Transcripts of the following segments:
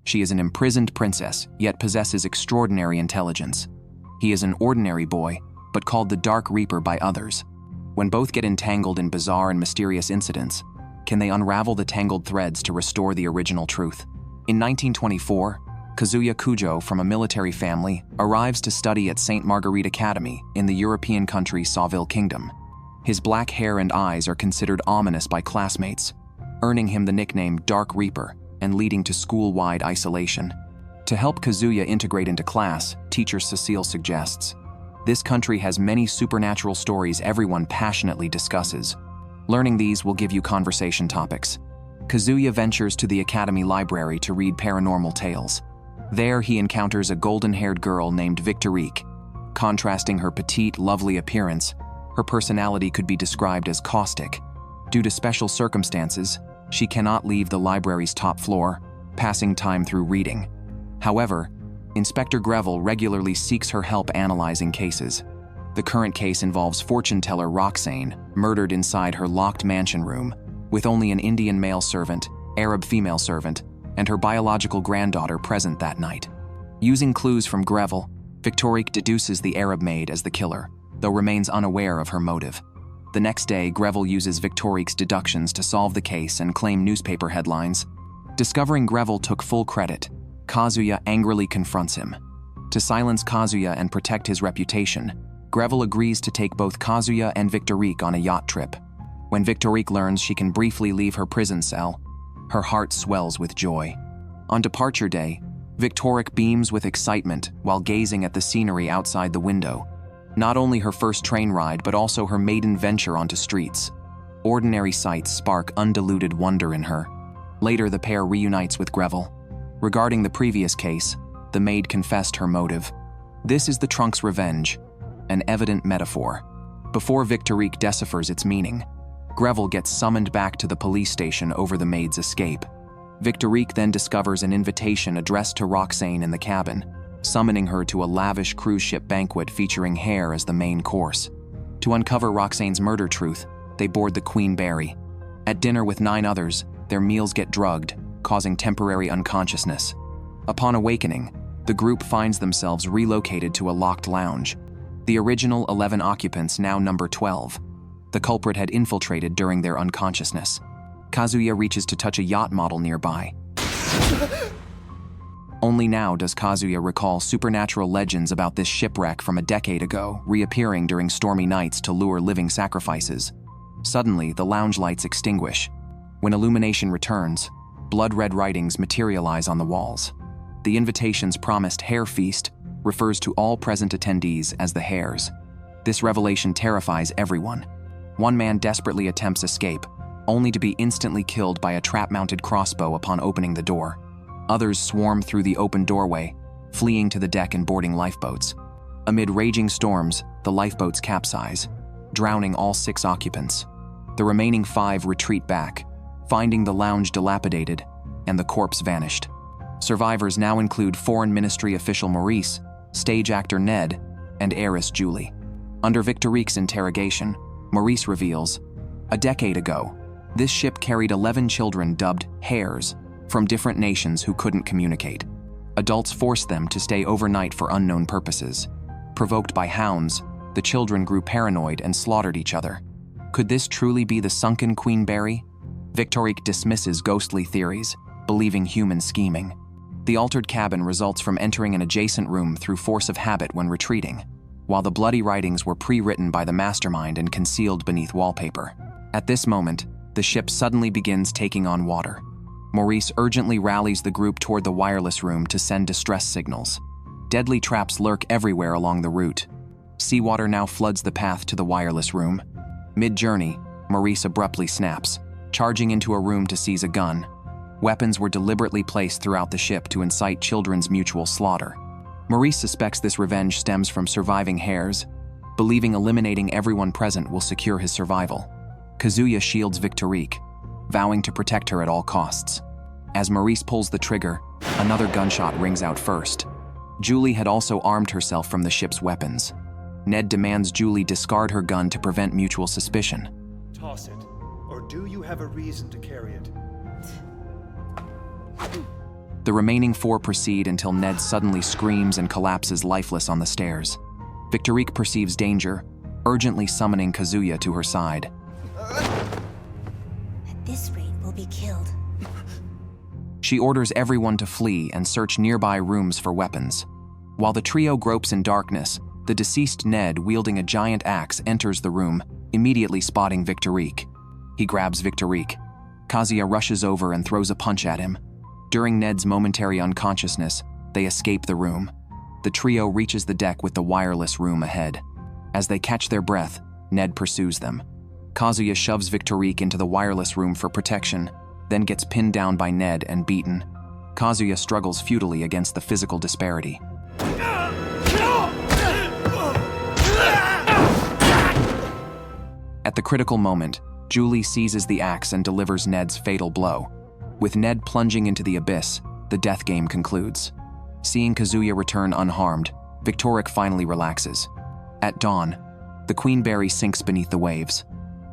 She is an imprisoned princess, yet possesses extraordinary intelligence. He is an ordinary boy, but called the Dark Reaper by others. When both get entangled in bizarre and mysterious incidents, can they unravel the tangled threads to restore the original truth? In 1924, Kazuya Kujo, from a military family, arrives to study at St. Marguerite Academy in the European country Sauville Kingdom. His black hair and eyes are considered ominous by classmates, earning him the nickname Dark Reaper and leading to school-wide isolation. To help Kazuya integrate into class, teacher Cecile suggests, "This country has many supernatural stories everyone passionately discusses. Learning these will give you conversation topics." Kazuya ventures to the academy library to read paranormal tales. There he encounters a golden-haired girl named Victorique. Contrasting her petite, lovely appearance, her personality could be described as caustic. Due to special circumstances, she cannot leave the library's top floor, passing time through reading. However, Inspector Greville regularly seeks her help analyzing cases. The current case involves fortune teller Roxane, murdered inside her locked mansion room, with only an Indian male servant, Arab female servant, and her biological granddaughter present that night. Using clues from Greville, Victorique deduces the Arab maid as the killer, though remains unaware of her motive. The next day, Greville uses Victorique's deductions to solve the case and claim newspaper headlines. Discovering Greville took full credit, Kazuya angrily confronts him. To silence Kazuya and protect his reputation, Greville agrees to take both Kazuya and Victorique on a yacht trip. When Victorique learns she can briefly leave her prison cell, her heart swells with joy. On departure day, Victorique beams with excitement while gazing at the scenery outside the window. Not only her first train ride, but also her maiden venture onto streets. Ordinary sights spark undiluted wonder in her. Later, the pair reunites with Greville. Regarding the previous case, the maid confessed her motive. This is the trunk's revenge, an evident metaphor. Before Victorique deciphers its meaning, Greville gets summoned back to the police station over the maid's escape. Victorique then discovers an invitation addressed to Roxane in the cabin, summoning her to a lavish cruise ship banquet featuring hair as the main course. To uncover Roxane's murder truth, they board the Queen Berry. At dinner with 9 others, their meals get drugged, causing temporary unconsciousness. Upon awakening, the group finds themselves relocated to a locked lounge. The original 11 occupants now number 12. The culprit had infiltrated during their unconsciousness. Kazuya reaches to touch a yacht model nearby. Only now does Kazuya recall supernatural legends about this shipwreck from a decade ago, reappearing during stormy nights to lure living sacrifices. Suddenly, the lounge lights extinguish. When illumination returns, blood-red writings materialize on the walls. The invitation's promised Hare Feast refers to all present attendees as the Hares. This revelation terrifies everyone. One man desperately attempts escape, only to be instantly killed by a trap-mounted crossbow upon opening the door. Others swarm through the open doorway, fleeing to the deck and boarding lifeboats. Amid raging storms, the lifeboats capsize, drowning all 6 occupants. The remaining 5 retreat back, finding the lounge dilapidated and the corpse vanished. Survivors now include Foreign Ministry official Maurice, stage actor Ned, and heiress Julie. Under Victorique's interrogation, Maurice reveals, a decade ago, this ship carried 11 children dubbed Hares from different nations who couldn't communicate. Adults forced them to stay overnight for unknown purposes. Provoked by hounds, the children grew paranoid and slaughtered each other. Could this truly be the sunken Queen Berry? Victorique dismisses ghostly theories, believing human scheming. The altered cabin results from entering an adjacent room through force of habit when retreating, while the bloody writings were pre-written by the mastermind and concealed beneath wallpaper. At this moment, the ship suddenly begins taking on water. Maurice urgently rallies the group toward the wireless room to send distress signals. Deadly traps lurk everywhere along the route. Seawater now floods the path to the wireless room. Mid-journey, Maurice abruptly snaps, charging into a room to seize a gun. Weapons were deliberately placed throughout the ship to incite children's mutual slaughter. Maurice suspects this revenge stems from surviving Hares, believing eliminating everyone present will secure his survival. Kazuya shields Victorique, vowing to protect her at all costs. As Maurice pulls the trigger, another gunshot rings out first. Julie had also armed herself from the ship's weapons. Ned demands Julie discard her gun to prevent mutual suspicion. Toss it, or do you have a reason to carry it? The remaining four proceed until Ned suddenly screams and collapses lifeless on the stairs. Victorique perceives danger, urgently summoning Kazuya to her side. At this rate, we'll be killed. She orders everyone to flee and search nearby rooms for weapons. While the trio gropes in darkness, the deceased Ned, wielding a giant axe, enters the room, immediately spotting Victorique. He grabs Victorique. Kazuya rushes over and throws a punch at him. During Ned's momentary unconsciousness, they escape the room. The trio reaches the deck with the wireless room ahead. As they catch their breath, Ned pursues them. Kazuya shoves Victorique into the wireless room for protection, then gets pinned down by Ned and beaten. Kazuya struggles futilely against the physical disparity. At the critical moment, Julie seizes the axe and delivers Ned's fatal blow. With Ned plunging into the abyss, the death game concludes. Seeing Kazuya return unharmed, Victorique finally relaxes. At dawn, the Queenberry sinks beneath the waves.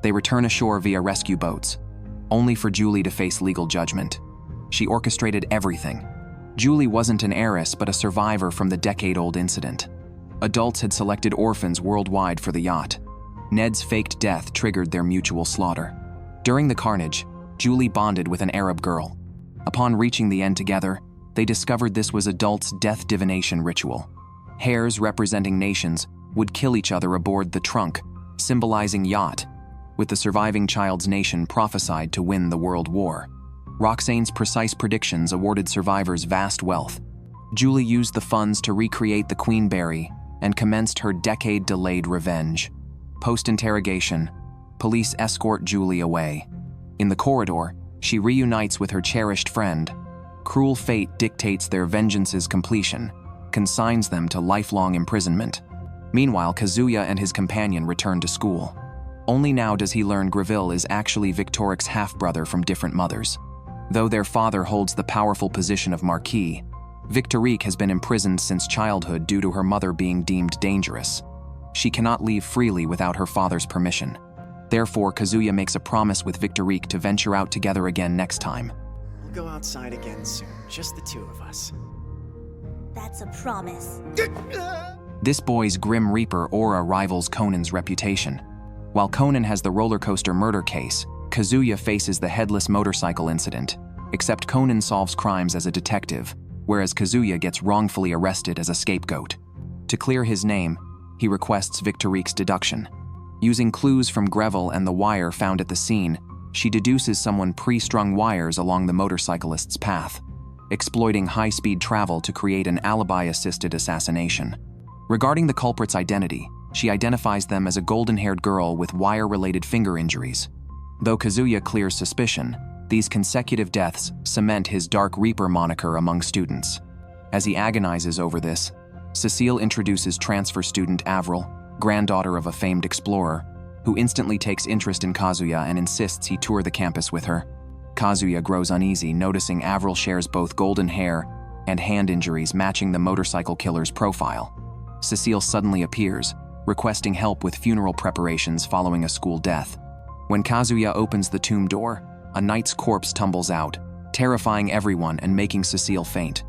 They return ashore via rescue boats, only for Julie to face legal judgment. She orchestrated everything. Julie wasn't an heiress but a survivor from the decade-old incident. Adults had selected orphans worldwide for the yacht. Ned's faked death triggered their mutual slaughter. During the carnage, Julie bonded with an Arab girl. Upon reaching the end together, they discovered this was adults' death divination ritual. Hares representing nations would kill each other aboard the trunk, symbolizing yacht, with the surviving child's nation prophesied to win the world war. Roxane's precise predictions awarded survivors vast wealth. Julie used the funds to recreate the Queenberry and commenced her decade-delayed revenge. Post-interrogation, police escort Julie away. In the corridor, she reunites with her cherished friend. Cruel fate dictates their vengeance's completion, consigns them to lifelong imprisonment. Meanwhile, Kazuya and his companion return to school. Only now does he learn Greville is actually Victorique's half-brother from different mothers. Though their father holds the powerful position of Marquis, Victorique has been imprisoned since childhood due to her mother being deemed dangerous. She cannot leave freely without her father's permission. Therefore, Kazuya makes a promise with Victorique to venture out together again next time. We'll go outside again soon, just the two of us. That's a promise. This boy's Grim Reaper aura rivals Conan's reputation. While Conan has the roller coaster murder case, Kazuya faces the headless motorcycle incident, except Conan solves crimes as a detective, whereas Kazuya gets wrongfully arrested as a scapegoat. To clear his name, he requests Victorique's deduction. Using clues from Greville and the wire found at the scene, she deduces someone pre-strung wires along the motorcyclist's path, exploiting high-speed travel to create an alibi-assisted assassination. Regarding the culprit's identity, she identifies them as a golden-haired girl with wire-related finger injuries. Though Kazuya clears suspicion, these consecutive deaths cement his Dark Reaper moniker among students. As he agonizes over this, Cecile introduces transfer student Avril, granddaughter of a famed explorer, who instantly takes interest in Kazuya and insists he tour the campus with her. Kazuya grows uneasy, noticing Avril shares both golden hair and hand injuries matching the motorcycle killer's profile. Cecile suddenly appears, requesting help with funeral preparations following a school death. When Kazuya opens the tomb door, a knight's corpse tumbles out, terrifying everyone and making Cecile faint.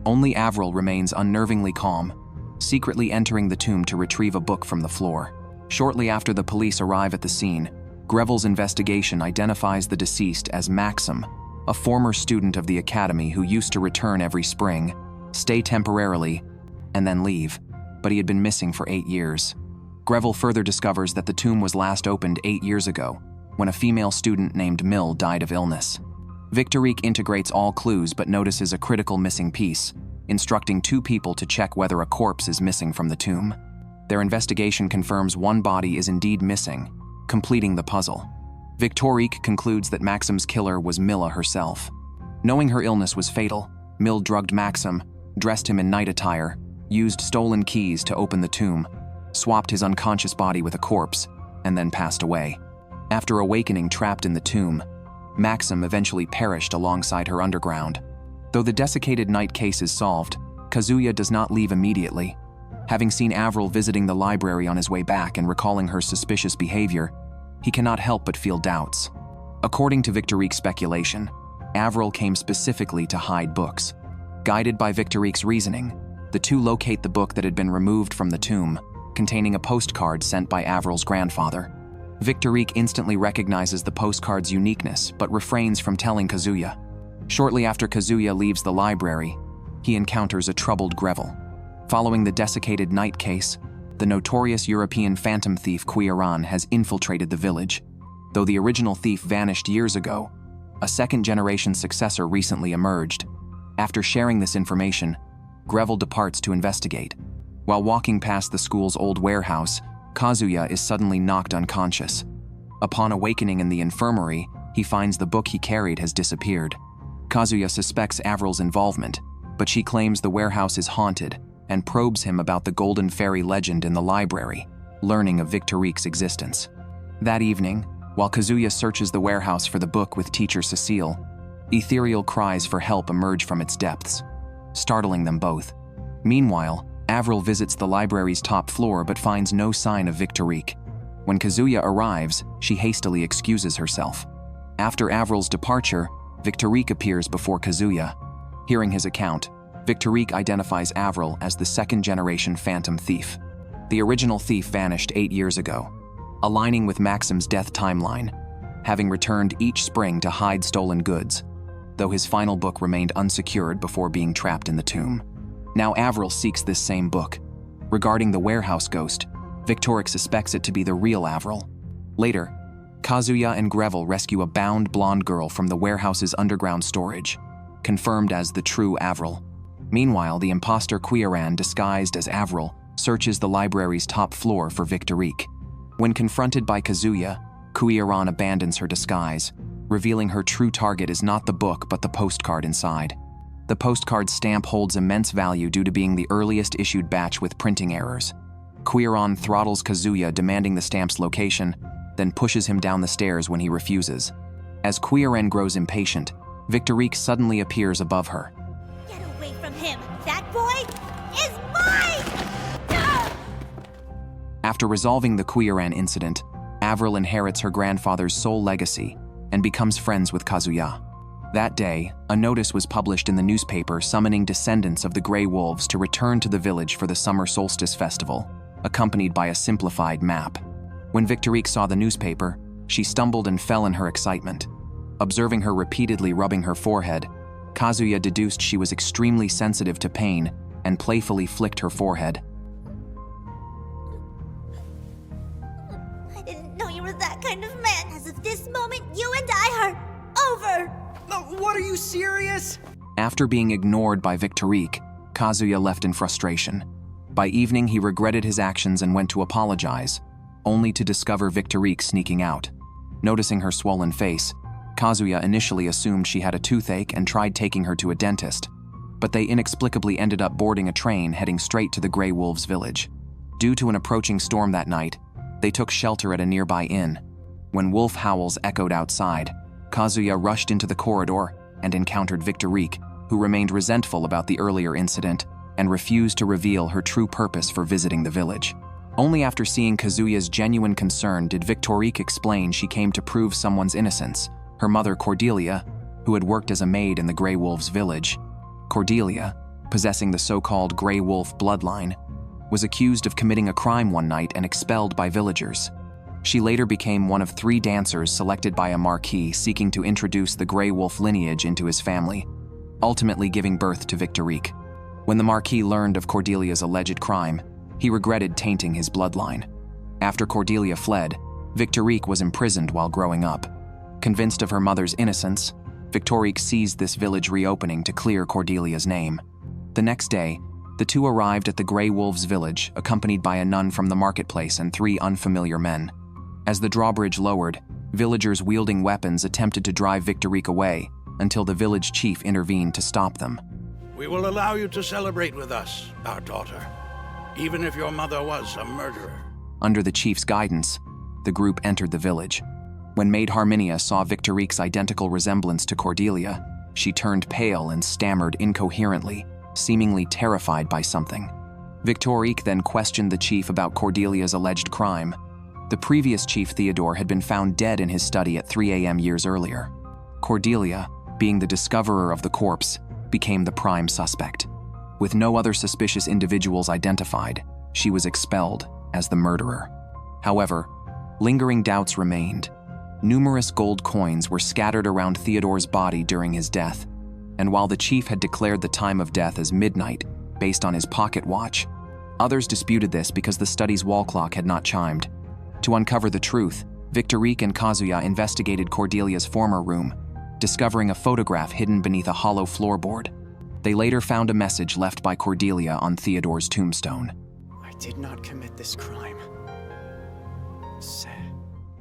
Only Avril remains unnervingly calm, secretly entering the tomb to retrieve a book from the floor. Shortly after the police arrive at the scene, Greville's investigation identifies the deceased as Maxim, a former student of the academy who used to return every spring, stay temporarily, and then leave, but he had been missing for 8 years. Greville further discovers that the tomb was last opened 8 years ago, when a female student named Mill died of illness. Victorique integrates all clues but notices a critical missing piece, instructing 2 people to check whether a corpse is missing from the tomb. Their investigation confirms one body is indeed missing, completing the puzzle. Victorique concludes that Maxim's killer was Milla herself. Knowing her illness was fatal, Mill drugged Maxim, dressed him in night attire, used stolen keys to open the tomb, swapped his unconscious body with a corpse, and then passed away. After awakening trapped in the tomb, Maxim eventually perished alongside her underground. Though the desiccated night case is solved, Kazuya does not leave immediately. Having seen Avril visiting the library on his way back and recalling her suspicious behavior, he cannot help but feel doubts. According to Victorique's speculation, Avril came specifically to hide books. Guided by Victorique's reasoning, the two locate the book that had been removed from the tomb, containing a postcard sent by Avril's grandfather. Victorique instantly recognizes the postcard's uniqueness but refrains from telling Kazuya. Shortly after Kazuya leaves the library, he encounters a troubled Greville. Following the desiccated Knight case, the notorious European phantom thief Quiran has infiltrated the village. Though the original thief vanished years ago, a second-generation successor recently emerged. After sharing this information, Greville departs to investigate. While walking past the school's old warehouse, Kazuya is suddenly knocked unconscious. Upon awakening in the infirmary, he finds the book he carried has disappeared. Kazuya suspects Avril's involvement, but she claims the warehouse is haunted and probes him about the Golden Fairy legend in the library, learning of Victorique's existence. That evening, while Kazuya searches the warehouse for the book with teacher Cecile, ethereal cries for help emerge from its depths, startling them both. Meanwhile, Avril visits the library's top floor but finds no sign of Victorique. When Kazuya arrives, she hastily excuses herself. After Avril's departure, Victorique appears before Kazuya. Hearing his account, Victorique identifies Avril as the second-generation phantom thief. The original thief vanished 8 years ago, aligning with Maxim's death timeline, having returned each spring to hide stolen goods, though his final book remained unsecured before being trapped in the tomb. Now Avril seeks this same book. Regarding the warehouse ghost, Victorique suspects it to be the real Avril. Later, Kazuya and Greville rescue a bound blonde girl from the warehouse's underground storage, confirmed as the true Avril. Meanwhile, the imposter Quiran, disguised as Avril, searches the library's top floor for Victorique. When confronted by Kazuya, Quiran abandons her disguise, revealing her true target is not the book but the postcard inside. The postcard stamp holds immense value due to being the earliest issued batch with printing errors. Quiran throttles Kazuya, demanding the stamp's location, then pushes him down the stairs when he refuses. As Quiran grows impatient, Victorique suddenly appears above her. Get away from him! That boy is mine! Ah! After resolving the Quiran incident, Avril inherits her grandfather's sole legacy and becomes friends with Kazuya. That day, a notice was published in the newspaper summoning descendants of the Grey Wolves to return to the village for the summer solstice festival, accompanied by a simplified map. When Victorique saw the newspaper, she stumbled and fell in her excitement. Observing her repeatedly rubbing her forehead, Kazuya deduced she was extremely sensitive to pain and playfully flicked her forehead. I didn't know you were that kind of man. As of this moment, you and I are over! What, are you serious? After being ignored by Victorique, Kazuya left in frustration. By evening, he regretted his actions and went to apologize, only to discover Victorique sneaking out. Noticing her swollen face, Kazuya initially assumed she had a toothache and tried taking her to a dentist, but they inexplicably ended up boarding a train heading straight to the Grey Wolves village. Due to an approaching storm that night, they took shelter at a nearby inn. When wolf howls echoed outside, Kazuya rushed into the corridor and encountered Victorique, who remained resentful about the earlier incident and refused to reveal her true purpose for visiting the village. Only after seeing Kazuya's genuine concern did Victorique explain she came to prove someone's innocence, her mother Cordelia, who had worked as a maid in the Grey Wolves village. Cordelia, possessing the so-called Grey Wolf bloodline, was accused of committing a crime one night and expelled by villagers. She later became one of 3 dancers selected by a marquis seeking to introduce the Grey Wolf lineage into his family, ultimately giving birth to Victorique. When the marquis learned of Cordelia's alleged crime, he regretted tainting his bloodline. After Cordelia fled, Victorique was imprisoned while growing up. Convinced of her mother's innocence, Victorique seized this village reopening to clear Cordelia's name. The next day, the two arrived at the Grey Wolves village, accompanied by a nun from the marketplace and 3 unfamiliar men. As the drawbridge lowered, villagers wielding weapons attempted to drive Victorique away until the village chief intervened to stop them. We will allow you to celebrate with us, our daughter, even if your mother was a murderer. Under the chief's guidance, the group entered the village. When Maid Harmonia saw Victorique's identical resemblance to Cordelia, she turned pale and stammered incoherently, seemingly terrified by something. Victorique then questioned the chief about Cordelia's alleged crime. The previous chief, Theodore, had been found dead in his study at 3 a.m. years earlier. Cordelia, being the discoverer of the corpse, became the prime suspect. With no other suspicious individuals identified, she was expelled as the murderer. However, lingering doubts remained. Numerous gold coins were scattered around Theodore's body during his death, and while the chief had declared the time of death as midnight based on his pocket watch, others disputed this because the study's wall clock had not chimed. To uncover the truth, Victorique and Kazuya investigated Cordelia's former room, discovering a photograph hidden beneath a hollow floorboard. They later found a message left by Cordelia on Theodore's tombstone. I did not commit this crime. Sad.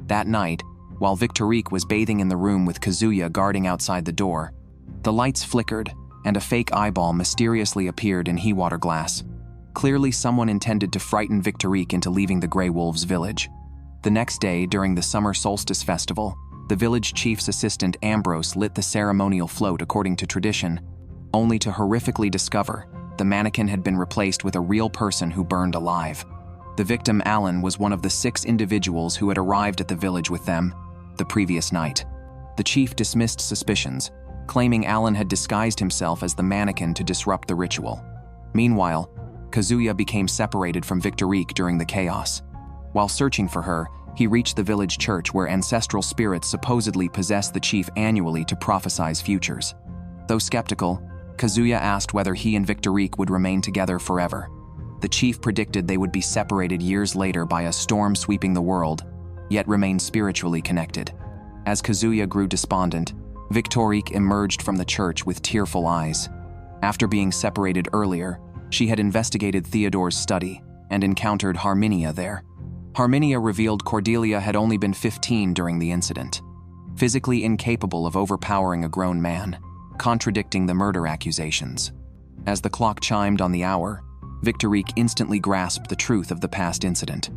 That night, while Victorique was bathing in the room with Kazuya guarding outside the door, the lights flickered and a fake eyeball mysteriously appeared in Hewater glass. Clearly, someone intended to frighten Victorique into leaving the Grey Wolves village. The next day, during the summer solstice festival, the village chief's assistant Ambrose lit the ceremonial float according to tradition, only to horrifically discover the mannequin had been replaced with a real person who burned alive. The victim, Alan, was one of the 6 individuals who had arrived at the village with them the previous night. The chief dismissed suspicions, claiming Alan had disguised himself as the mannequin to disrupt the ritual. Meanwhile, Kazuya became separated from Victorique during the chaos. While searching for her, he reached the village church where ancestral spirits supposedly possess the chief annually to prophesize futures. Though skeptical, Kazuya asked whether he and Victorique would remain together forever. The chief predicted they would be separated years later by a storm sweeping the world, yet remain spiritually connected. As Kazuya grew despondent, Victorique emerged from the church with tearful eyes. After being separated earlier, she had investigated Theodore's study and encountered Harminia there. Harminia revealed Cordelia had only been 15 during the incident, physically incapable of overpowering a grown man, contradicting the murder accusations. As the clock chimed on the hour, Victorique instantly grasped the truth of the past incident.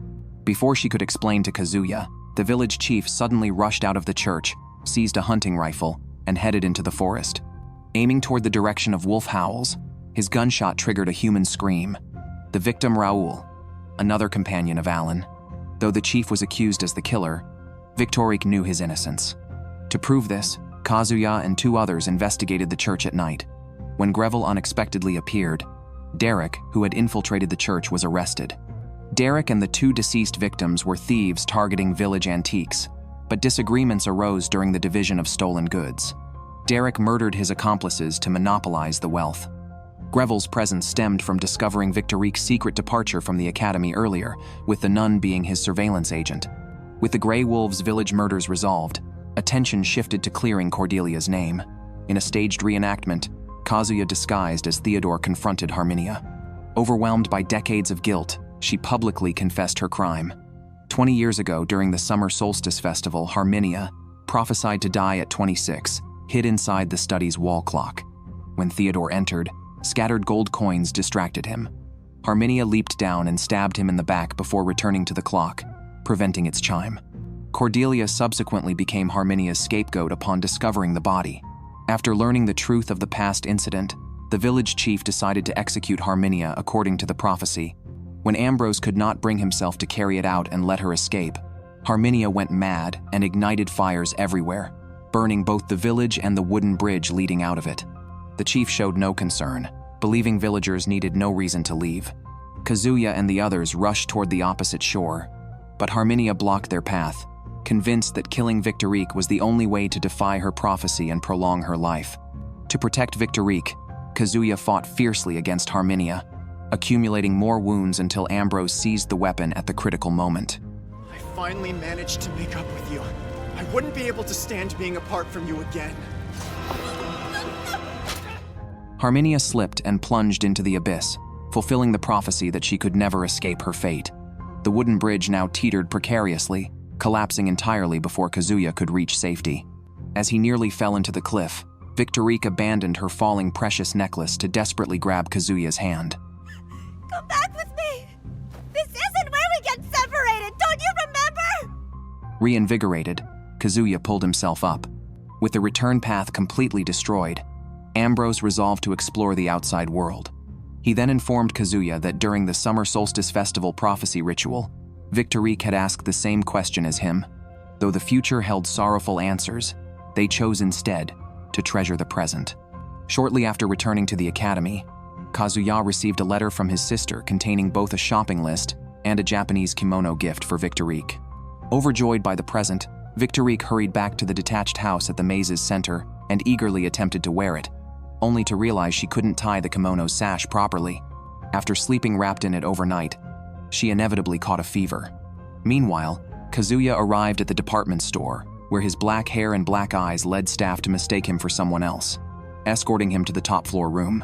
Before she could explain to Kazuya, the village chief suddenly rushed out of the church, seized a hunting rifle, and headed into the forest. Aiming toward the direction of wolf howls, his gunshot triggered a human scream. The victim, Raoul, another companion of Alan. Though the chief was accused as the killer, Victorique knew his innocence. To prove this, Kazuya and 2 others investigated the church at night. When Greville unexpectedly appeared, Derek, who had infiltrated the church, was arrested. Derek and the 2 deceased victims were thieves targeting village antiques, but disagreements arose during the division of stolen goods. Derek murdered his accomplices to monopolize the wealth. Greville's presence stemmed from discovering Victorique's secret departure from the academy earlier, with the nun being his surveillance agent. With the Grey Wolves village murders resolved, attention shifted to clearing Cordelia's name. In a staged reenactment, Kazuya disguised as Theodore confronted Harminia. Overwhelmed by decades of guilt, she publicly confessed her crime. 20 years ago, during the summer solstice festival, Harminia, prophesied to die at 26, hid inside the study's wall clock. When Theodore entered, scattered gold coins distracted him. Harminia leaped down and stabbed him in the back before returning to the clock, preventing its chime. Cordelia subsequently became Harminia's scapegoat upon discovering the body. After learning the truth of the past incident, the village chief decided to execute Harminia according to the prophecy. When Ambrose could not bring himself to carry it out and let her escape, Harminia went mad and ignited fires everywhere, burning both the village and the wooden bridge leading out of it. The chief showed no concern, believing villagers needed no reason to leave. Kazuya and the others rushed toward the opposite shore, but Harminia blocked their path, convinced that killing Victorique was the only way to defy her prophecy and prolong her life. To protect Victorique, Kazuya fought fiercely against Harminia, accumulating more wounds until Ambrose seized the weapon at the critical moment. I finally managed to make up with you. I wouldn't be able to stand being apart from you again. Harminia slipped and plunged into the abyss, fulfilling the prophecy that she could never escape her fate. The wooden bridge now teetered precariously, collapsing entirely before Kazuya could reach safety. As he nearly fell into the cliff, Victorique abandoned her falling precious necklace to desperately grab Kazuya's hand. Come back with me! This isn't where we get separated, don't you remember? Reinvigorated, Kazuya pulled himself up. With the return path completely destroyed, Ambrose resolved to explore the outside world. He then informed Kazuya that during the summer solstice festival prophecy ritual, Victorique had asked the same question as him. Though the future held sorrowful answers, they chose instead to treasure the present. Shortly after returning to the academy, Kazuya received a letter from his sister containing both a shopping list and a Japanese kimono gift for Victorique. Overjoyed by the present, Victorique hurried back to the detached house at the maze's center and eagerly attempted to wear it, only to realize she couldn't tie the kimono's sash properly. After sleeping wrapped in it overnight, she inevitably caught a fever. Meanwhile, Kazuya arrived at the department store, where his black hair and black eyes led staff to mistake him for someone else, escorting him to the top-floor room.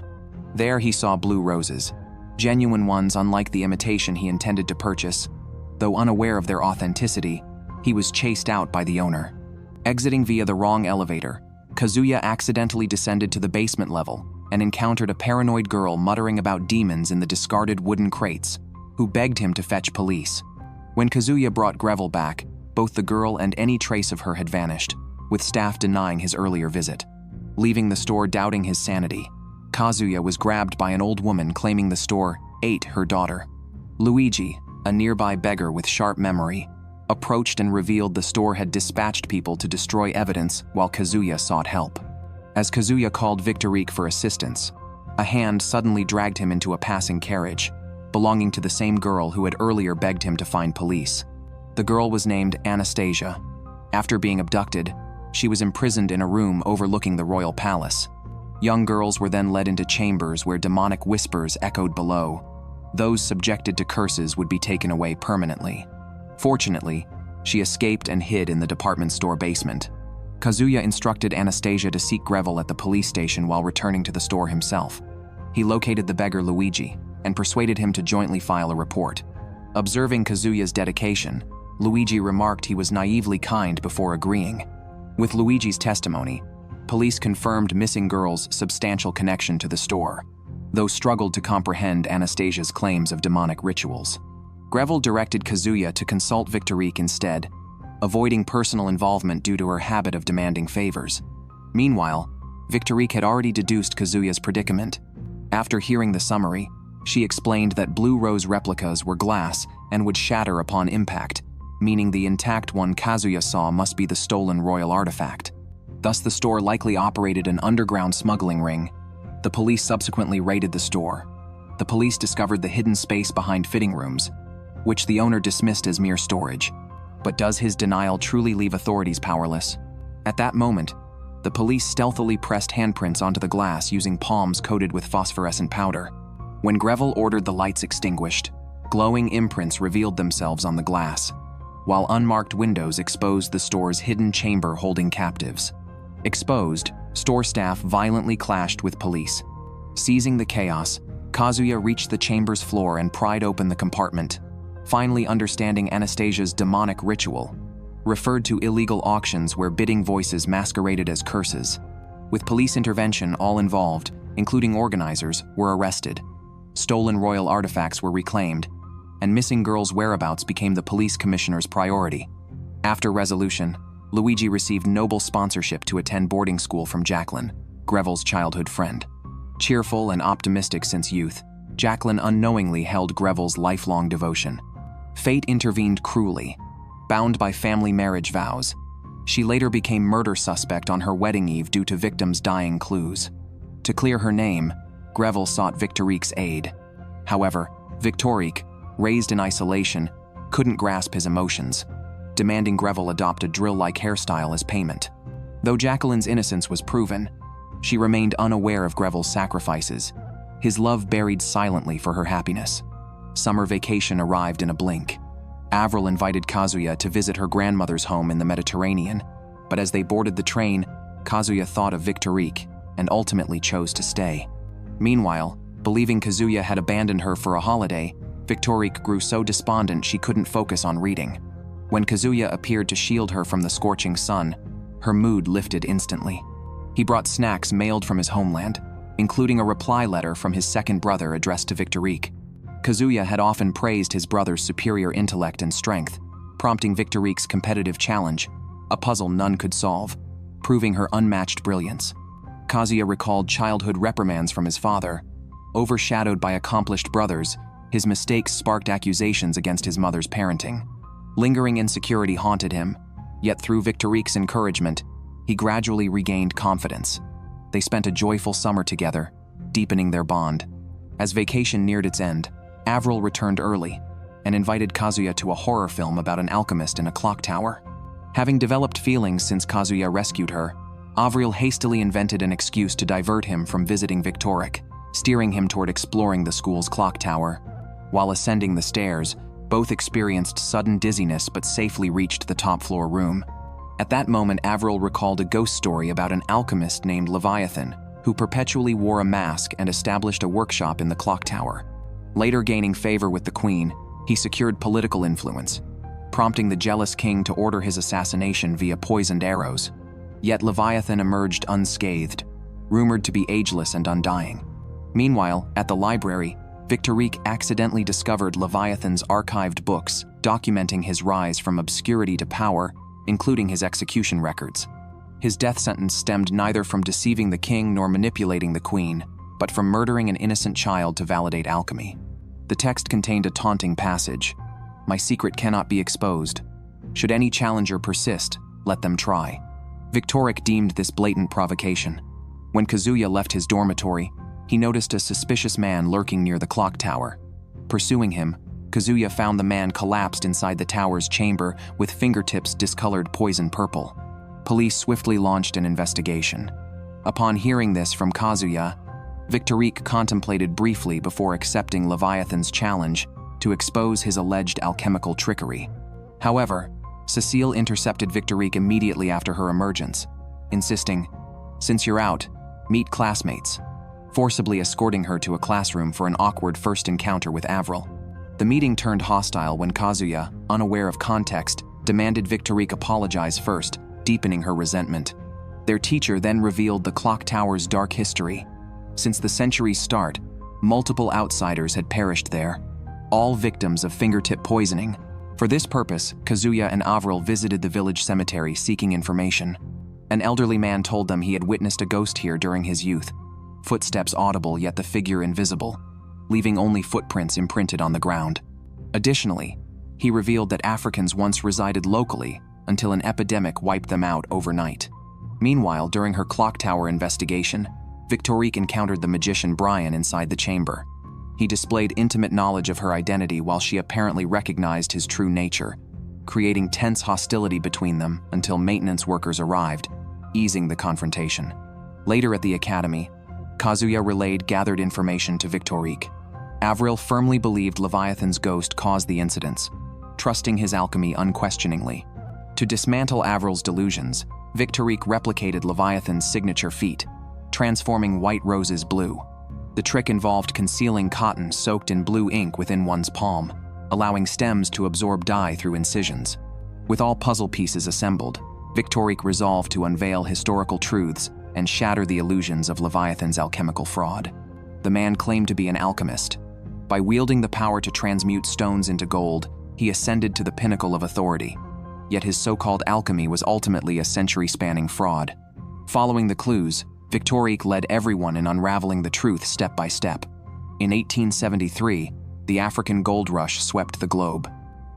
There he saw blue roses, genuine ones unlike the imitation he intended to purchase. Though unaware of their authenticity, he was chased out by the owner. Exiting via the wrong elevator, Kazuya accidentally descended to the basement level and encountered a paranoid girl muttering about demons in the discarded wooden crates, who begged him to fetch police. When Kazuya brought Greville back, both the girl and any trace of her had vanished, with staff denying his earlier visit. Leaving the store doubting his sanity, Kazuya was grabbed by an old woman claiming the store ate her daughter. Luigi, a nearby beggar with sharp memory, approached and revealed the store had dispatched people to destroy evidence while Kazuya sought help. As Kazuya called Victorique for assistance, a hand suddenly dragged him into a passing carriage, belonging to the same girl who had earlier begged him to find police. The girl was named Anastasia. After being abducted, she was imprisoned in a room overlooking the royal palace. Young girls were then led into chambers where demonic whispers echoed below. Those subjected to curses would be taken away permanently. Fortunately, she escaped and hid in the department store basement. Kazuya instructed Anastasia to seek Greville at the police station while returning to the store himself. He located the beggar Luigi and persuaded him to jointly file a report. Observing Kazuya's dedication, Luigi remarked he was naively kind before agreeing. With Luigi's testimony, police confirmed missing girl's substantial connection to the store, though struggled to comprehend Anastasia's claims of demonic rituals. Greville directed Kazuya to consult Victorique instead, avoiding personal involvement due to her habit of demanding favors. Meanwhile, Victorique had already deduced Kazuya's predicament. After hearing the summary, she explained that blue rose replicas were glass and would shatter upon impact, meaning the intact one Kazuya saw must be the stolen royal artifact. Thus, the store likely operated an underground smuggling ring. The police subsequently raided the store. The police discovered the hidden space behind fitting rooms, which the owner dismissed as mere storage. But does his denial truly leave authorities powerless? At that moment, the police stealthily pressed handprints onto the glass using palms coated with phosphorescent powder. When Greville ordered the lights extinguished, glowing imprints revealed themselves on the glass, while unmarked windows exposed the store's hidden chamber holding captives. Exposed, store staff violently clashed with police. Seizing the chaos, Kazuya reached the chamber's floor and pried open the compartment, finally understanding Anastasia's demonic ritual, referred to illegal auctions where bidding voices masqueraded as curses. With police intervention, all involved, including organizers, were arrested. Stolen royal artifacts were reclaimed, and missing girls' whereabouts became the police commissioner's priority. After resolution, Luigi received noble sponsorship to attend boarding school from Jacqueline, Greville's childhood friend. Cheerful and optimistic since youth, Jacqueline unknowingly held Greville's lifelong devotion. Fate intervened cruelly. Bound by family marriage vows, she later became murder suspect on her wedding eve due to victims' dying clues. To clear her name, Greville sought Victorique's aid. However, Victorique, raised in isolation, couldn't grasp his emotions, demanding Greville adopt a drill-like hairstyle as payment. Though Jacqueline's innocence was proven, she remained unaware of Greville's sacrifices, his love buried silently for her happiness. Summer vacation arrived in a blink. Avril invited Kazuya to visit her grandmother's home in the Mediterranean, but as they boarded the train, Kazuya thought of Victorique and ultimately chose to stay. Meanwhile, believing Kazuya had abandoned her for a holiday, Victorique grew so despondent she couldn't focus on reading. When Kazuya appeared to shield her from the scorching sun, her mood lifted instantly. He brought snacks mailed from his homeland, including a reply letter from his second brother addressed to Victorique. Kazuya had often praised his brother's superior intellect and strength, prompting Victorique's competitive challenge, a puzzle none could solve, proving her unmatched brilliance. Kazuya recalled childhood reprimands from his father. Overshadowed by accomplished brothers, his mistakes sparked accusations against his mother's parenting. Lingering insecurity haunted him, yet through Victorique's encouragement, he gradually regained confidence. They spent a joyful summer together, deepening their bond. As vacation neared its end, Avril returned early and invited Kazuya to a horror film about an alchemist in a clock tower. Having developed feelings since Kazuya rescued her, Avril hastily invented an excuse to divert him from visiting Victoric, steering him toward exploring the school's clock tower. While ascending the stairs, both experienced sudden dizziness but safely reached the top-floor room. At that moment, Avril recalled a ghost story about an alchemist named Leviathan, who perpetually wore a mask and established a workshop in the clock tower. Later gaining favor with the queen, he secured political influence, prompting the jealous king to order his assassination via poisoned arrows. Yet Leviathan emerged unscathed, rumored to be ageless and undying. Meanwhile, at the library, Victorique accidentally discovered Leviathan's archived books, documenting his rise from obscurity to power, including his execution records. His death sentence stemmed neither from deceiving the king nor manipulating the queen, but from murdering an innocent child to validate alchemy. The text contained a taunting passage: "My secret cannot be exposed. Should any challenger persist, let them try." Victoric deemed this blatant provocation. When Kazuya left his dormitory, he noticed a suspicious man lurking near the clock tower. Pursuing him, Kazuya found the man collapsed inside the tower's chamber with fingertips discolored poison purple. Police swiftly launched an investigation. Upon hearing this from Kazuya, Victorique contemplated briefly before accepting Leviathan's challenge to expose his alleged alchemical trickery. However, Cecile intercepted Victorique immediately after her emergence, insisting, "Since you're out, meet classmates," forcibly escorting her to a classroom for an awkward first encounter with Avril. The meeting turned hostile when Kazuya, unaware of context, demanded Victorique apologize first, deepening her resentment. Their teacher then revealed the clock tower's dark history. Since the century's start, multiple outsiders had perished there, all victims of fingertip poisoning. For this purpose, Kazuya and Avril visited the village cemetery seeking information. An elderly man told them he had witnessed a ghost here during his youth, footsteps audible yet the figure invisible, leaving only footprints imprinted on the ground. Additionally, he revealed that Africans once resided locally until an epidemic wiped them out overnight. Meanwhile, during her clock tower investigation, Victorique encountered the magician Brian inside the chamber. He displayed intimate knowledge of her identity while she apparently recognized his true nature, creating tense hostility between them until maintenance workers arrived, easing the confrontation. Later at the academy, Kazuya relayed gathered information to Victorique. Avril firmly believed Leviathan's ghost caused the incidents, trusting his alchemy unquestioningly. To dismantle Avril's delusions, Victorique replicated Leviathan's signature feat, transforming white roses blue. The trick involved concealing cotton soaked in blue ink within one's palm, allowing stems to absorb dye through incisions. With all puzzle pieces assembled, Victorique resolved to unveil historical truths and shatter the illusions of Leviathan's alchemical fraud. The man claimed to be an alchemist. By wielding the power to transmute stones into gold, he ascended to the pinnacle of authority. Yet his so-called alchemy was ultimately a century-spanning fraud. Following the clues, Victorique led everyone in unraveling the truth step by step. In 1873, the African gold rush swept the globe.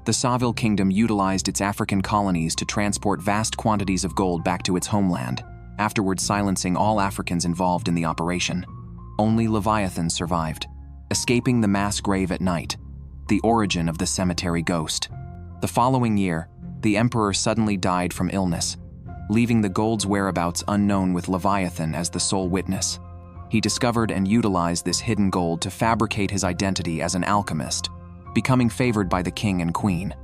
The Saville Kingdom utilized its African colonies to transport vast quantities of gold back to its homeland, afterwards silencing all Africans involved in the operation. Only Leviathan survived, escaping the mass grave at night, the origin of the cemetery ghost. The following year, the emperor suddenly died from illness, leaving the gold's whereabouts unknown with Leviathan as the sole witness. He discovered and utilized this hidden gold to fabricate his identity as an alchemist, becoming favored by the king and queen.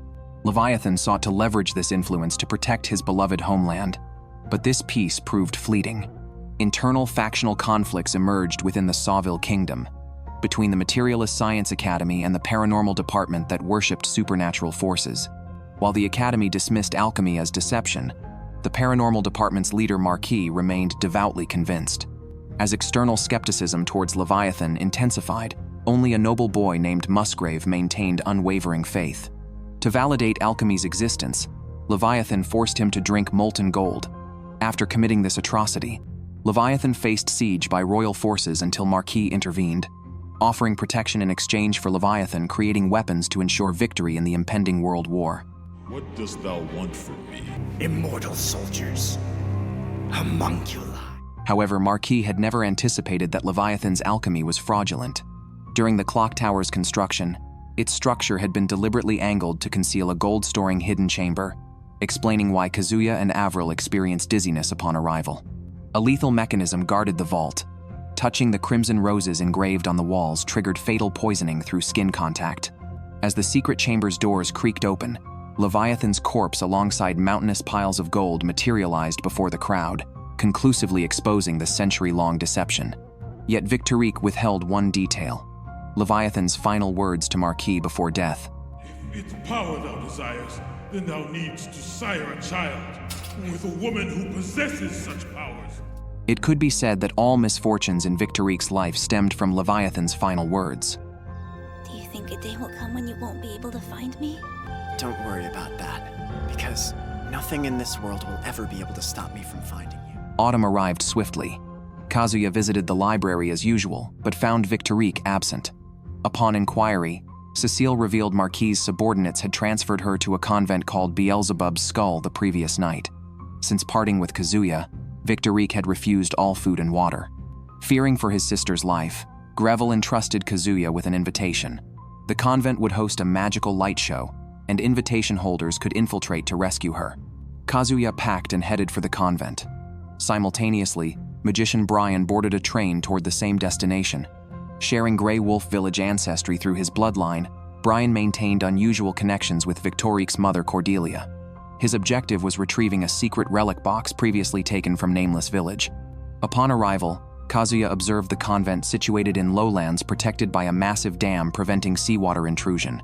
Leviathan sought to leverage this influence to protect his beloved homeland, but this peace proved fleeting. Internal factional conflicts emerged within the Saville Kingdom, between the Materialist Science Academy and the Paranormal Department that worshipped supernatural forces. While the Academy dismissed alchemy as deception, the Paranormal Department's leader Marquis remained devoutly convinced. As external skepticism towards Leviathan intensified, only a noble boy named Musgrave maintained unwavering faith. To validate alchemy's existence, Leviathan forced him to drink molten gold. After committing this atrocity, Leviathan faced siege by royal forces until Marquis intervened, offering protection in exchange for Leviathan creating weapons to ensure victory in the impending world war. What dost thou want from me? Immortal soldiers, homunculi. However, Marquis had never anticipated that Leviathan's alchemy was fraudulent. During the clock tower's construction, its structure had been deliberately angled to conceal a gold-storing hidden chamber, explaining why Kazuya and Avril experienced dizziness upon arrival. A lethal mechanism guarded the vault. Touching the crimson roses engraved on the walls triggered fatal poisoning through skin contact. As the secret chamber's doors creaked open, Leviathan's corpse alongside mountainous piles of gold materialized before the crowd, conclusively exposing the century-long deception. Yet Victorique withheld one detail: Leviathan's final words to Marquis before death. If it's power thou desires, then thou needst to sire a child with a woman who possesses such powers. It could be said that all misfortunes in Victorique's life stemmed from Leviathan's final words. Do you think a day will come when you won't be able to find me? Don't worry about that, because nothing in this world will ever be able to stop me from finding you. Autumn arrived swiftly. Kazuya visited the library as usual, but found Victorique absent. Upon inquiry, Cecile revealed Marquis' subordinates had transferred her to a convent called Beelzebub's Skull the previous night. Since parting with Kazuya, Victorique had refused all food and water. Fearing for his sister's life, Greville entrusted Kazuya with an invitation. The convent would host a magical light show, and invitation holders could infiltrate to rescue her. Kazuya packed and headed for the convent. Simultaneously, magician Brian boarded a train toward the same destination. Sharing Grey Wolf Village ancestry through his bloodline, Brian maintained unusual connections with Victorique's mother Cordelia. His objective was retrieving a secret relic box previously taken from Nameless Village. Upon arrival, Kazuya observed the convent situated in lowlands protected by a massive dam preventing seawater intrusion.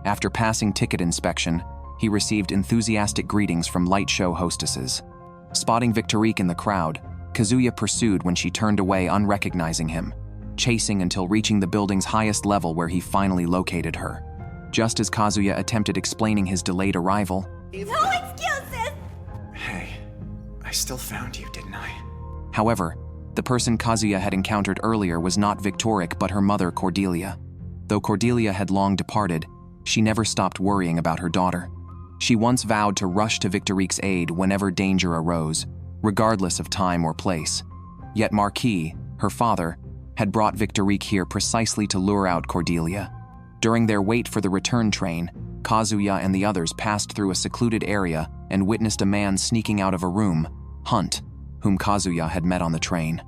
After passing ticket inspection, he received enthusiastic greetings from light show hostesses. Spotting Victorique in the crowd, Kazuya pursued when she turned away, unrecognizing him, chasing until reaching the building's highest level, where he finally located her. Just as Kazuya attempted explaining his delayed arrival, No excuses! Hey, I still found you, didn't I? however, the person Kazuya had encountered earlier was not Victorique but her mother Cordelia. Though Cordelia had long departed, she never stopped worrying about her daughter. She once vowed to rush to Victorique's aid whenever danger arose, regardless of time or place. Yet Marquis, her father, had brought Victorique here precisely to lure out Cordelia. During their wait for the return train, Kazuya and the others passed through a secluded area and witnessed a man sneaking out of a room, Hunt, whom Kazuya had met on the train.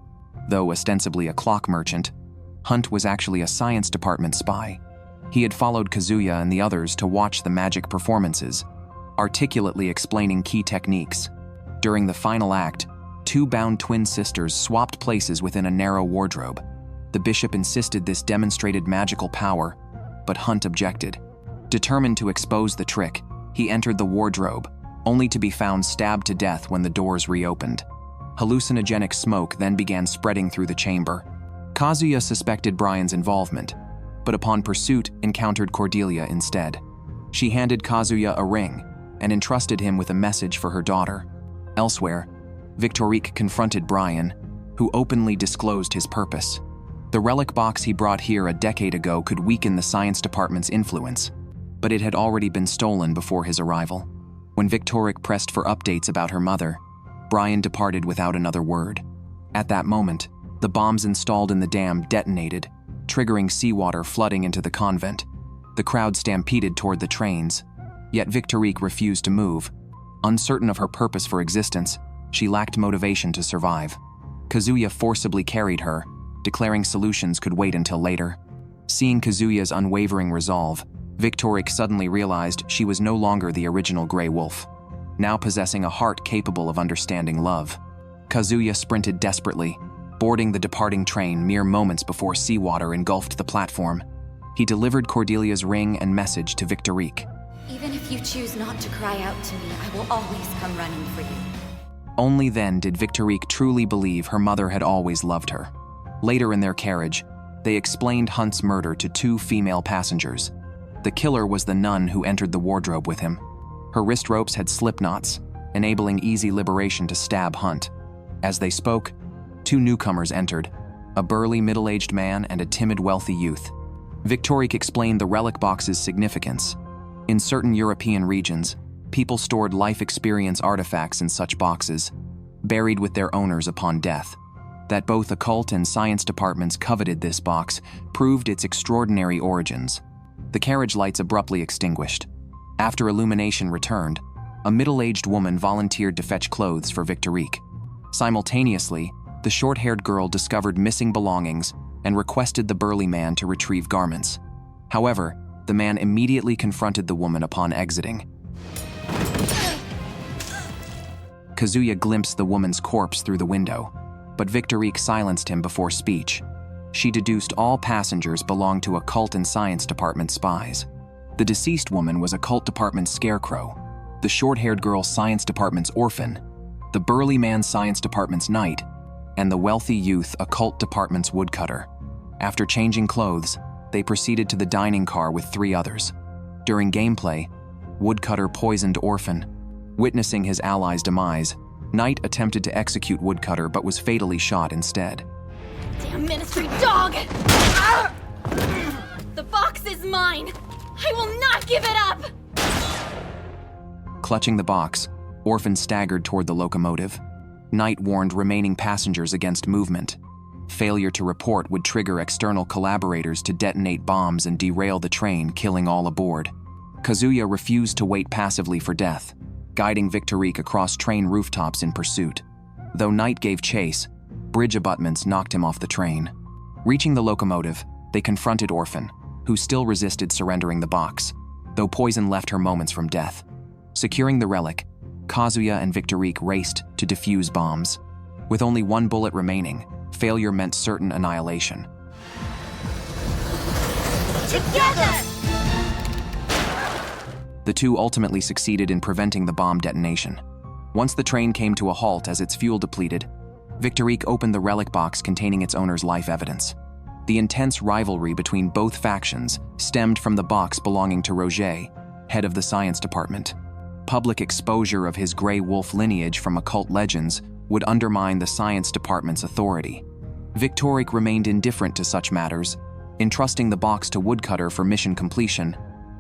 Though ostensibly a clock merchant, Hunt was actually a science department spy. He had followed Kazuya and the others to watch the magic performances, articulately explaining key techniques. During the final act, two bound twin sisters swapped places within a narrow wardrobe. The bishop insisted this demonstrated magical power, but Hunt objected. Determined to expose the trick, he entered the wardrobe, only to be found stabbed to death when the doors reopened. Hallucinogenic smoke then began spreading through the chamber. Kazuya suspected Brian's involvement, but upon pursuit encountered Cordelia instead. She handed Kazuya a ring and entrusted him with a message for her daughter. Elsewhere, Victorique confronted Brian, who openly disclosed his purpose. The relic box he brought here a decade ago could weaken the science department's influence, but it had already been stolen before his arrival. When Victorique pressed for updates about her mother, Brian departed without another word. At that moment, the bombs installed in the dam detonated, triggering seawater flooding into the convent. The crowd stampeded toward the trains, yet Victorique refused to move. Uncertain of her purpose for existence, she lacked motivation to survive. Kazuya forcibly carried her, declaring solutions could wait until later. Seeing Kazuya's unwavering resolve, Victorique suddenly realized she was no longer the original Grey Wolf, now possessing a heart capable of understanding love. Kazuya sprinted desperately, boarding the departing train mere moments before seawater engulfed the platform. He delivered Cordelia's ring and message to Victorique. Even if you choose not to cry out to me, I will always come running for you. Only then did Victorique truly believe her mother had always loved her. Later in their carriage, they explained Hunt's murder to two female passengers. The killer was the nun who entered the wardrobe with him. Her wrist ropes had slip knots, enabling easy liberation to stab Hunt. As they spoke, two newcomers entered, a burly middle-aged man and a timid wealthy youth. Victorique explained the relic box's significance. In certain European regions, people stored life experience artifacts in such boxes, buried with their owners upon death. That both occult and science departments coveted this box proved its extraordinary origins. The carriage lights abruptly extinguished. After illumination returned, a middle-aged woman volunteered to fetch clothes for Victorique. Simultaneously, the short-haired girl discovered missing belongings and requested the burly man to retrieve garments. However, the man immediately confronted the woman upon exiting. Kazuya glimpsed the woman's corpse through the window, but Victorique silenced him before speech. She deduced all passengers belonged to occult and science department spies. The deceased woman was occult department's scarecrow, the short-haired girl science department's orphan, the burly man science department's knight, and the wealthy youth occult department's woodcutter. After changing clothes, they proceeded to the dining car with 3 others. During gameplay, Woodcutter poisoned Orphan. Witnessing his ally's demise, Knight attempted to execute Woodcutter but was fatally shot instead. Damn ministry dog! The box is mine! I will not give it up! Clutching the box, Orphan staggered toward the locomotive. Knight warned remaining passengers against movement. Failure to report would trigger external collaborators to detonate bombs and derail the train, killing all aboard. Kazuya refused to wait passively for death, guiding Victorique across train rooftops in pursuit. Though Knight gave chase, bridge abutments knocked him off the train. Reaching the locomotive, they confronted Orphan, who still resisted surrendering the box, though poison left her moments from death. Securing the relic, Kazuya and Victorique raced to defuse bombs. With only 1 bullet remaining, failure meant certain annihilation. Together! The two ultimately succeeded in preventing the bomb detonation. Once the train came to a halt as its fuel depleted, Victorique opened the relic box containing its owner's life evidence. The intense rivalry between both factions stemmed from the box belonging to Roger, head of the science department. Public exposure of his Grey Wolf lineage from occult legends would undermine the science department's authority. Victorique remained indifferent to such matters, entrusting the box to Woodcutter for mission completion.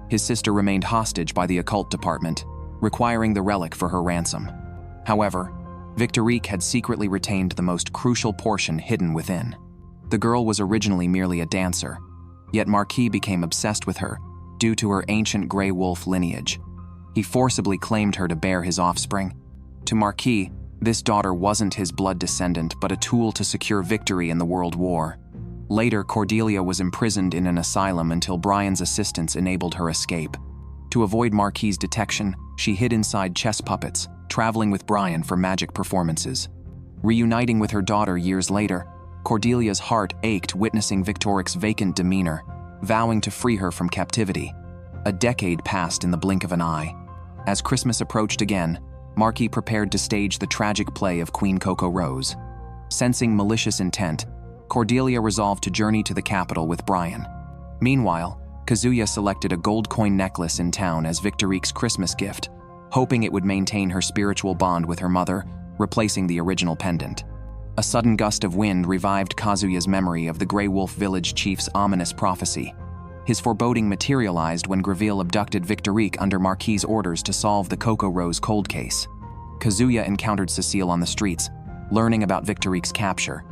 His sister remained hostage by the occult department, requiring the relic for her ransom. However, Victorique had secretly retained the most crucial portion hidden within. The girl was originally merely a dancer, yet Marquis became obsessed with her due to her ancient Grey Wolf lineage. He forcibly claimed her to bear his offspring. To Marquis, this daughter wasn't his blood descendant but a tool to secure victory in the World War. Later, Cordelia was imprisoned in an asylum until Brian's assistance enabled her escape. To avoid Marquis' detection, she hid inside chess puppets, traveling with Brian for magic performances. Reuniting with her daughter years later, Cordelia's heart ached witnessing Victorique's vacant demeanor, vowing to free her from captivity. A decade passed in the blink of an eye. As Christmas approached again, Marquis prepared to stage the tragic play of Queen Coco Rose. Sensing malicious intent, Cordelia resolved to journey to the capital with Brian. Meanwhile, Kazuya selected a gold coin necklace in town as Victorique's Christmas gift, hoping it would maintain her spiritual bond with her mother, replacing the original pendant. A sudden gust of wind revived Kazuya's memory of the Grey Wolf village chief's ominous prophecy. His foreboding materialized when Greville abducted Victorique under Marquis' orders to solve the Coco Rose cold case. Kazuya encountered Cecile on the streets, learning about Victorique's capture.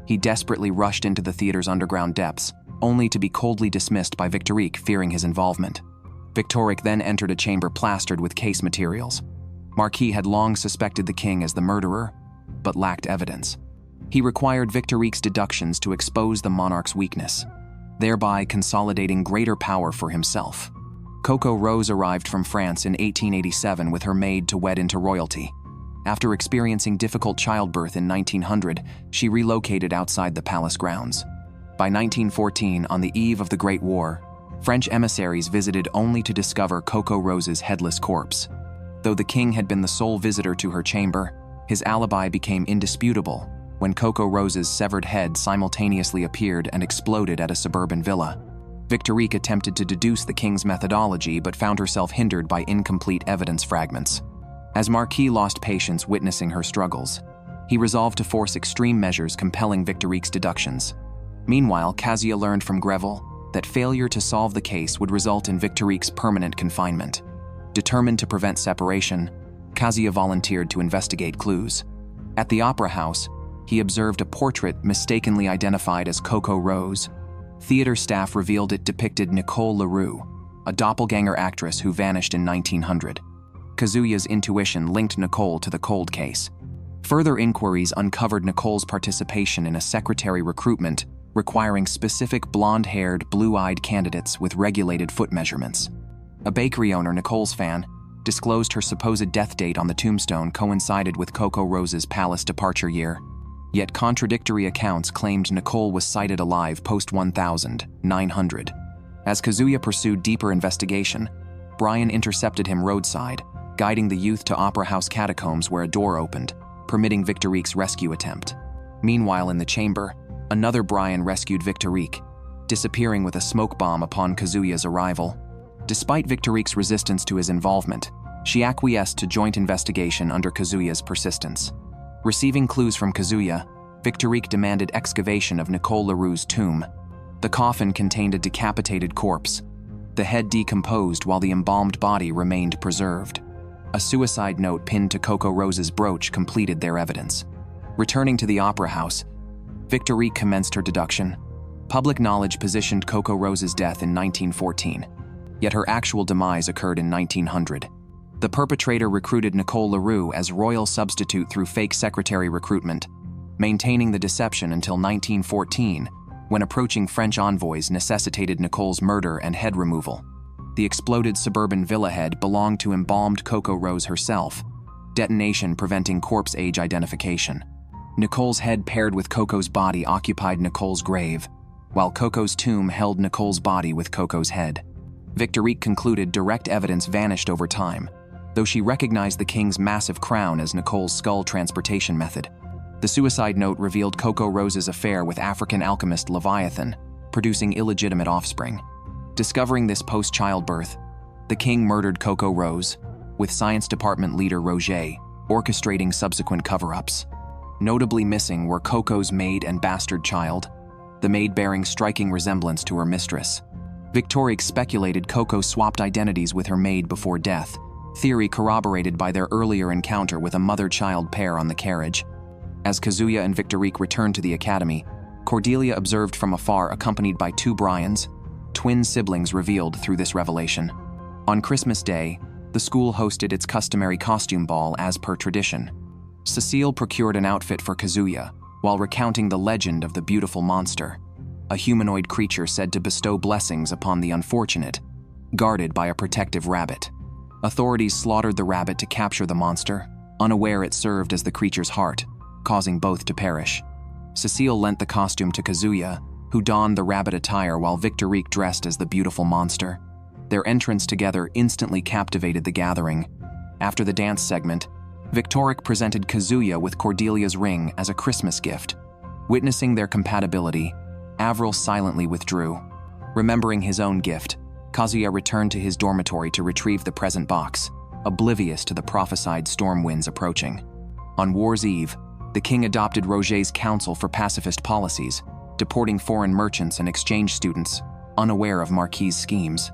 He desperately rushed into the theater's underground depths, only to be coldly dismissed by Victorique, fearing his involvement. Victorique then entered a chamber plastered with case materials. Marquis had long suspected the king as the murderer, but lacked evidence. He required Victorique's deductions to expose the monarch's weakness, thereby consolidating greater power for himself. Coco Rose arrived from France in 1887 with her maid to wed into royalty. After experiencing difficult childbirth in 1900, she relocated outside the palace grounds. By 1914, on the eve of the Great War, French emissaries visited only to discover Coco Rose's headless corpse. Though the king had been the sole visitor to her chamber, his alibi became indisputable when Coco Rose's severed head simultaneously appeared and exploded at a suburban villa. Victorique attempted to deduce the king's methodology but found herself hindered by incomplete evidence fragments. As Marquis lost patience witnessing her struggles, he resolved to force extreme measures compelling Victorique's deductions. Meanwhile, Kazuya learned from Greville that failure to solve the case would result in Victorique's permanent confinement. Determined to prevent separation, Kazuya volunteered to investigate clues. At the Opera House, he observed a portrait mistakenly identified as Coco Rose. Theater staff revealed it depicted Nicole LaRue, a doppelganger actress who vanished in 1900. Kazuya's intuition linked Nicole to the cold case. Further inquiries uncovered Nicole's participation in a secretary recruitment requiring specific blonde-haired, blue-eyed candidates with regulated foot measurements. A bakery owner, Nicole's fan, disclosed her supposed death date on the tombstone coincided with Coco Rose's palace departure year. Yet contradictory accounts claimed Nicole was sighted alive post-1900. As Kazuya pursued deeper investigation, Brian intercepted him roadside, guiding the youth to Opera House catacombs where a door opened, permitting Victorique's rescue attempt. Meanwhile, in the chamber, another Brian rescued Victorique, disappearing with a smoke bomb upon Kazuya's arrival. Despite Victorique's resistance to his involvement, she acquiesced to joint investigation under Kazuya's persistence. Receiving clues from Kazuya, Victorique demanded excavation of Nicole LaRue's tomb. The coffin contained a decapitated corpse, the head decomposed while the embalmed body remained preserved. A suicide note pinned to Coco Rose's brooch completed their evidence. Returning to the Opera House, Victorique commenced her deduction. Public knowledge positioned Coco Rose's death in 1914, yet her actual demise occurred in 1900. The perpetrator recruited Nicole LaRue as royal substitute through fake secretary recruitment, maintaining the deception until 1914, when approaching French envoys necessitated Nicole's murder and head removal. The exploded suburban villa head belonged to embalmed Coco Rose herself, detonation preventing corpse age identification. Nicole's head paired with Coco's body occupied Nicole's grave, while Coco's tomb held Nicole's body with Coco's head. Victorique concluded direct evidence vanished over time, though she recognized the king's massive crown as Nicole's skull transportation method. The suicide note revealed Coco Rose's affair with African alchemist Leviathan, producing illegitimate offspring. Discovering this post-childbirth, the king murdered Coco Rose, with science department leader Roger orchestrating subsequent cover-ups. Notably missing were Coco's maid and bastard child, the maid bearing striking resemblance to her mistress. Victorique speculated Coco swapped identities with her maid before death, theory corroborated by their earlier encounter with a mother-child pair on the carriage. As Kazuya and Victorique returned to the academy, Cordelia observed from afar accompanied by two Brians, twin siblings revealed through this revelation. On Christmas Day, the school hosted its customary costume ball as per tradition. Cecile procured an outfit for Kazuya, while recounting the legend of the beautiful monster, a humanoid creature said to bestow blessings upon the unfortunate, guarded by a protective rabbit. Authorities slaughtered the rabbit to capture the monster, unaware it served as the creature's heart, causing both to perish. Cecile lent the costume to Kazuya, who donned the rabbit attire while Victorique dressed as the beautiful monster. Their entrance together instantly captivated the gathering. After the dance segment, Victorique presented Kazuya with Cordelia's ring as a Christmas gift. Witnessing their compatibility, Avril silently withdrew. Remembering his own gift, Kazuya returned to his dormitory to retrieve the present box, oblivious to the prophesied storm winds approaching. On War's Eve, the king adopted Roger's counsel for pacifist policies, deporting foreign merchants and exchange students, unaware of Marquis's schemes.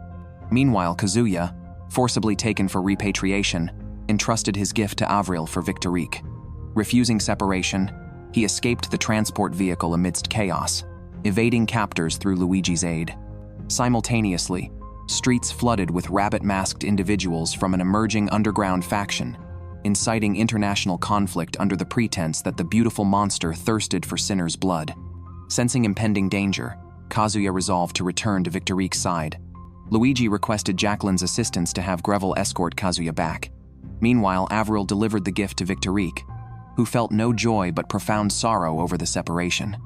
Meanwhile, Kazuya, forcibly taken for repatriation, entrusted his gift to Avril for Victorique. Refusing separation, he escaped the transport vehicle amidst chaos, evading captors through Luigi's aid. Simultaneously, streets flooded with rabbit-masked individuals from an emerging underground faction, inciting international conflict under the pretense that the beautiful monster thirsted for sinners' blood. Sensing impending danger, Kazuya resolved to return to Victorique's side. Luigi requested Jacqueline's assistance to have Greville escort Kazuya back. Meanwhile, Avril delivered the gift to Victorique, who felt no joy but profound sorrow over the separation.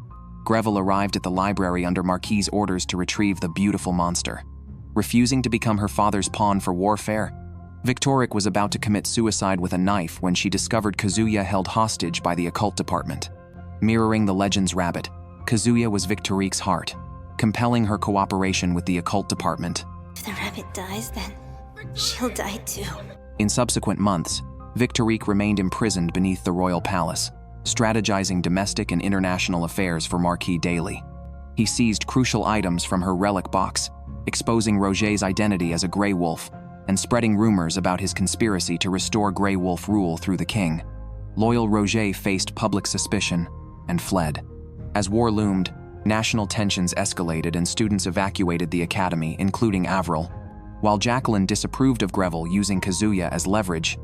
Greville arrived at the library under Marquis's orders to retrieve the beautiful monster. Refusing to become her father's pawn for warfare, Victorique was about to commit suicide with a knife when she discovered Kazuya held hostage by the occult department. Mirroring the legend's rabbit, Kazuya was Victorique's heart, compelling her cooperation with the occult department. If the rabbit dies, then she'll die too. In subsequent months, Victorique remained imprisoned beneath the royal palace, strategizing domestic and international affairs for Marquis daily. He seized crucial items from her relic box, exposing Roger's identity as a Grey Wolf, and spreading rumors about his conspiracy to restore Grey Wolf rule through the king. Loyal Roger faced public suspicion, and fled. As war loomed, national tensions escalated and students evacuated the academy, including Avril. While Jacqueline disapproved of Greville using Kazuya as leverage,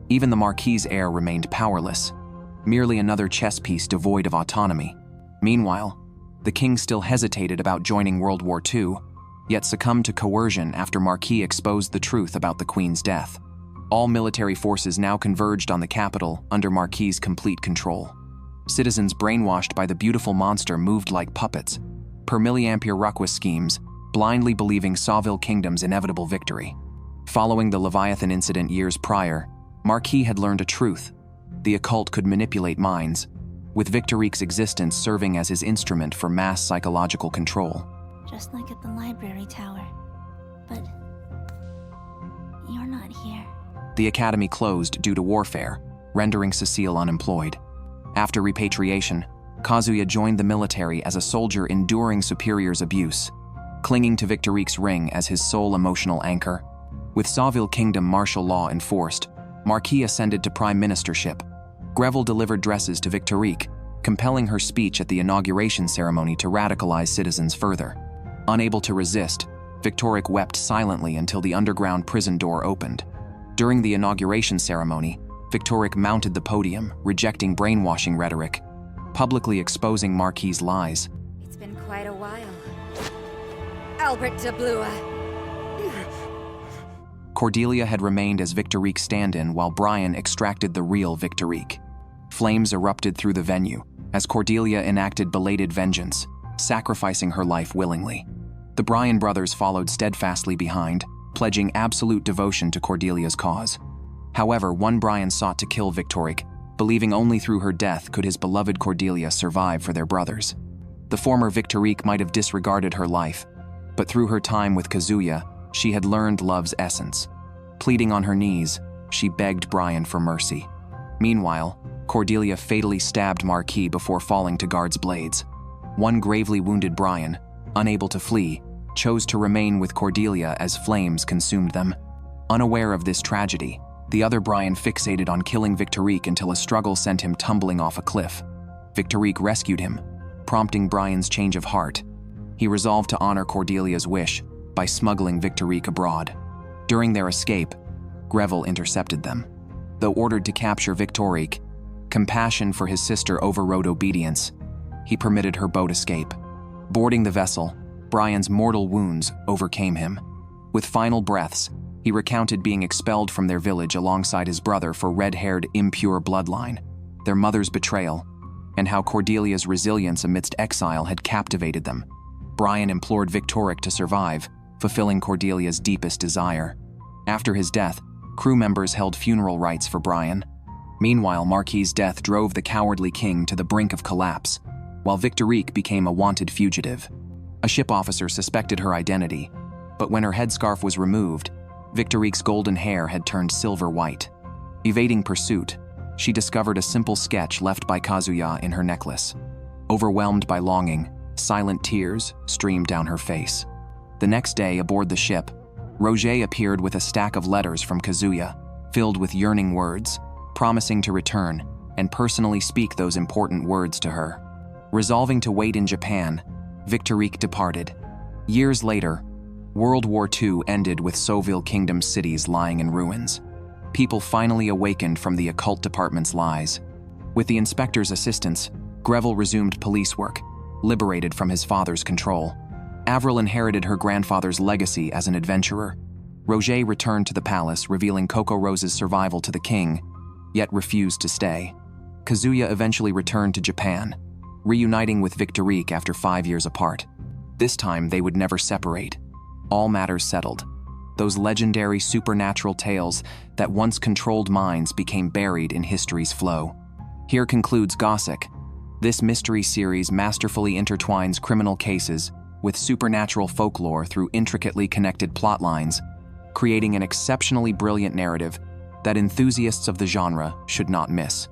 even the Marquis' heir remained powerless, merely another chess piece devoid of autonomy. Meanwhile, the king still hesitated about joining World War II, yet succumbed to coercion after Marquis exposed the truth about the queen's death. All military forces now converged on the capital under Marquis' complete control. Citizens brainwashed by the beautiful monster moved like puppets, per milliampere Ruckwis schemes, blindly believing Sauville Kingdom's inevitable victory. Following the Leviathan incident years prior, Marquis had learned a truth. The occult could manipulate minds, with Victorique's existence serving as his instrument for mass psychological control. Just like at the library tower. But you're not here. The academy closed due to warfare, rendering Cecile unemployed. After repatriation, Kazuya joined the military as a soldier enduring Superior's abuse, clinging to Victorique's ring as his sole emotional anchor. With Sauville Kingdom martial law enforced, Marquis ascended to prime ministership. Greville delivered dresses to Victorique, compelling her speech at the inauguration ceremony to radicalize citizens further. Unable to resist, Victorique wept silently until the underground prison door opened. During the inauguration ceremony, Victorique mounted the podium, rejecting brainwashing rhetoric, publicly exposing Marquis' lies. It's been quite a while. Albert de Blois. Cordelia had remained as Victorique's stand-in while Brian extracted the real Victorique. Flames erupted through the venue as Cordelia enacted belated vengeance, sacrificing her life willingly. The Bryan brothers followed steadfastly behind, pledging absolute devotion to Cordelia's cause. However, one Bryan sought to kill Victorique, believing only through her death could his beloved Cordelia survive for their brothers. The former Victorique might have disregarded her life, but through her time with Kazuya, she had learned love's essence. Pleading on her knees, she begged Brian for mercy. Meanwhile, Cordelia fatally stabbed Marquis before falling to guards' blades. One gravely wounded Brian, unable to flee, chose to remain with Cordelia as flames consumed them. Unaware of this tragedy, the other Brian fixated on killing Victorique until a struggle sent him tumbling off a cliff. Victorique rescued him, prompting Brian's change of heart. He resolved to honor Cordelia's wish by smuggling Victorique abroad. During their escape, Greville intercepted them. Though ordered to capture Victorique, compassion for his sister overrode obedience. He permitted her boat escape. Boarding the vessel, Brian's mortal wounds overcame him. With final breaths, he recounted being expelled from their village alongside his brother for red-haired, impure bloodline, their mother's betrayal, and how Cordelia's resilience amidst exile had captivated them. Brian implored Victorique to survive, fulfilling Cordelia's deepest desire. After his death, crew members held funeral rites for Brian. Meanwhile, Marquis' death drove the cowardly king to the brink of collapse, while Victorique became a wanted fugitive. A ship officer suspected her identity, but when her headscarf was removed, Victorique's golden hair had turned silver white. Evading pursuit, she discovered a simple sketch left by Kazuya in her necklace. Overwhelmed by longing, silent tears streamed down her face. The next day, aboard the ship, Roger appeared with a stack of letters from Kazuya, filled with yearning words, promising to return and personally speak those important words to her. Resolving to wait in Japan, Victorique departed. Years later, World War II ended with Sauville Kingdom's cities lying in ruins. People finally awakened from the occult department's lies. With the inspector's assistance, Greville resumed police work, liberated from his father's control. Avril inherited her grandfather's legacy as an adventurer. Roger returned to the palace, revealing Coco Rose's survival to the king, yet refused to stay. Kazuya eventually returned to Japan, reuniting with Victorique after 5 years apart. This time, they would never separate. All matters settled. Those legendary supernatural tales that once controlled minds became buried in history's flow. Here concludes Gossip. This mystery series masterfully intertwines criminal cases with supernatural folklore through intricately connected plot lines, creating an exceptionally brilliant narrative that enthusiasts of the genre should not miss.